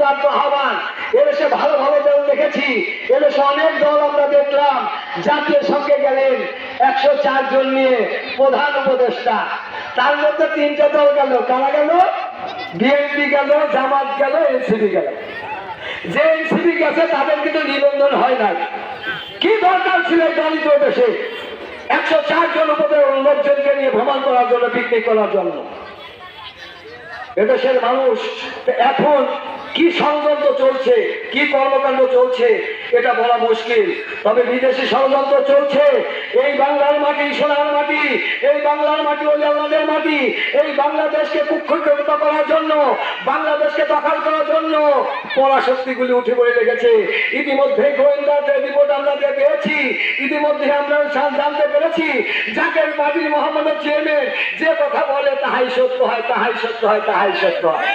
উদাত্ত আহ্বান। এদেশে ভালো ভালো দল দেখেছি, এদেশে অনেক দল আমরা দেখলাম। জাতীয় সঙ্গে গেলেন 104 জন নিয়ে প্রধান উপদেষ্টা, তার মধ্যে 3টে দল গেল। কারা গেল? বিএনপি গেল, জামাত গেল, এনসিপি গেল। যে এনসিপি গেছে তাদের কিন্তু নিবন্ধন হয় নাই। কি দরকার ছিল এই দলিত দেশে 104 জন লোকজনকে নিয়ে ভ্রমণ করার জন্য, পিকনিক করার জন্য? এদেশের মানুষ এখন কি ষড়যন্ত্র চলছে, কি কর্মকাণ্ড চলছে এটা বলা মুশকিল। তবে বিদেশি ষড়যন্ত্র চলছে। এই বাংলার মাটি সোনার মাটি, এই বাংলার মাটি ওলি আল্লাহদের মাটি। এই বাংলাদেশকে কুক্ষিগত করার জন্য, বাংলাদেশকে দখল করার জন্য পরাশক্তিগুলি উঠে পড়ে লেগেছে। ইতিমধ্যে গোয়েন্দাদের রিপোর্ট আমরা পেয়েছি, ইতিমধ্যে আমরা জানতে পেরেছি জাকের বাদী মোহাম্মদের চেয়ারম্যান যে কথা বলে তাহাই সত্য হয়, তাহাই সত্য হয়, তাহাই সত্য হয়।